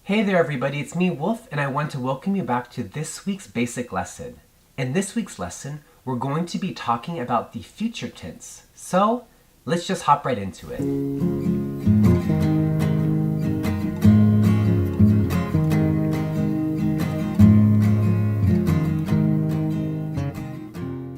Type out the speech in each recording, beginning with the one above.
Hey there everybody, it's me Wolf, and I want to welcome you back to this week's basic lesson. In this week's lesson, we're going to be talking about the future tense. So, let's just hop right into it.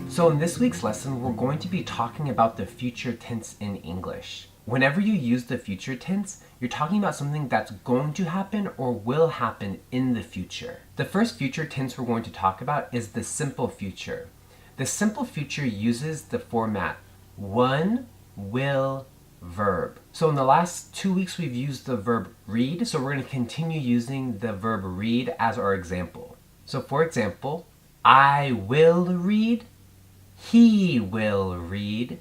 So in this week's lesson, we're going to be talking about the future tense in English. Whenever you use the future tense, you're talking about something that's going to happen or will happen in the future. The first future tense we're going to talk about is the simple future. The simple future uses the format one, will, verb. So in the last 2 weeks, we've used the verb read, so we're going to continue using the verb read as our example. So for example, I will read, he will read,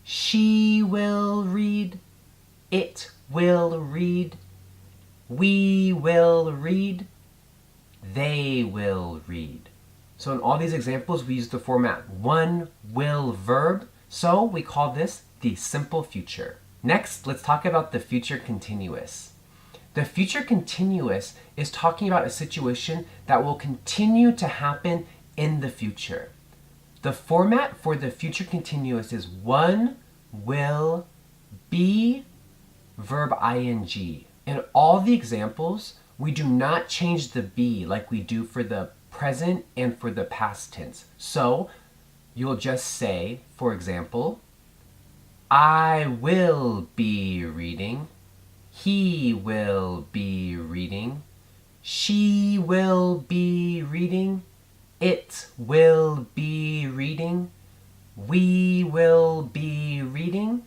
she will read, it will read, we will read, they will read. So in all these examples, we use the format one, will, verb, so we call this the simple future. Next, let's talk about the future continuous. The future continuous is talking about a situation that will continue to happen in the future. The format for the future continuous is one, will, be, verb ing. In all the examples, we do not change the be like we do for the present and for the past tense. So you'll just say, for example, I will be reading, he will be reading, she will be reading, it will be reading, we will be reading,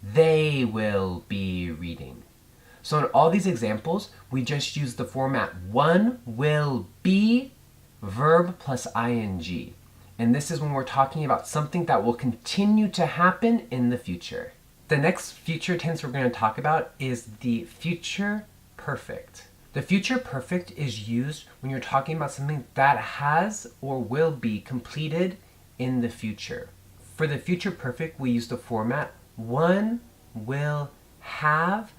they will be reading. So in all these examples, we just use the format one, will, be, verb plus ing. And this is when we're talking about something that will continue to happen in the future. The next future tense we're going to talk about is the future perfect. The future perfect is used when you're talking about something that has or will be completed in the future. For the future perfect, we use the format one, will, have,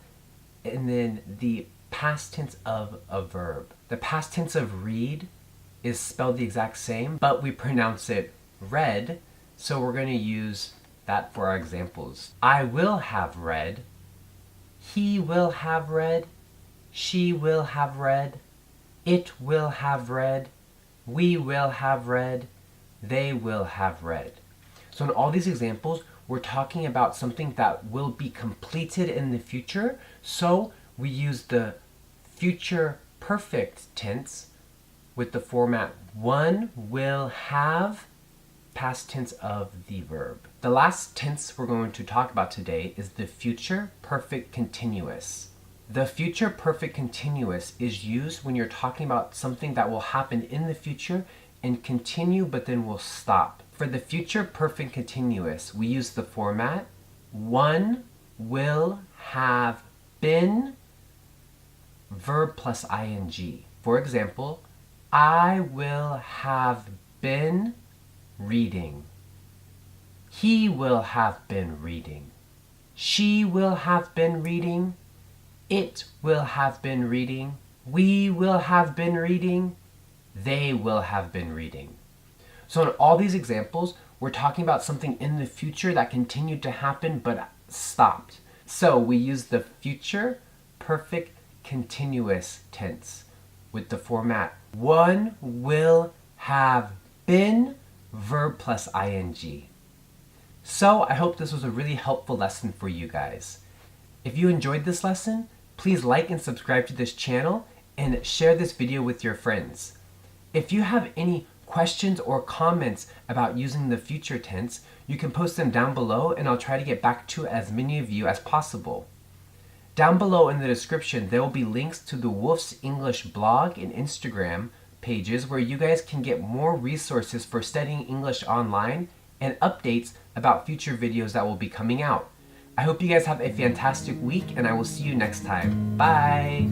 and then the past tense of a verb. The past tense of read is spelled the exact same, but we pronounce it read, so we're going to use that for our examples. I will have read, he will have read, she will have read, it will have read, we will have read, they will have read. So in all these examples, we're talking about something that will be completed in the future, so we use the future perfect tense with the format one, will, have, past tense of the verb. The last tense we're going to talk about today is the future perfect continuous. The future perfect continuous is used when you're talking about something that will happen in the future and continue but then will stop. For the future perfect continuous, we use the format one, will, have, been, verb plus ing. For example, I will have been reading. He will have been reading. She will have been reading. It will have been reading. We will have been reading. They will have been reading. So in all these examples, we're talking about something in the future that continued to happen but stopped. So we use the future perfect continuous tense with the format one, will, have, been, verb plus ing. So I hope this was a really helpful lesson for you guys. If you enjoyed this lesson, please like and subscribe to this channel and share this video with your friends. If you have any questions or comments about using the future tense, you can post them down below and I'll try to get back to as many of you as possible. Down below in the description, there will be links to the Wolf's English blog and Instagram pages where you guys can get more resources for studying English online and updates about future videos that will be coming out. I hope you guys have a fantastic week and I will see you next time. Bye!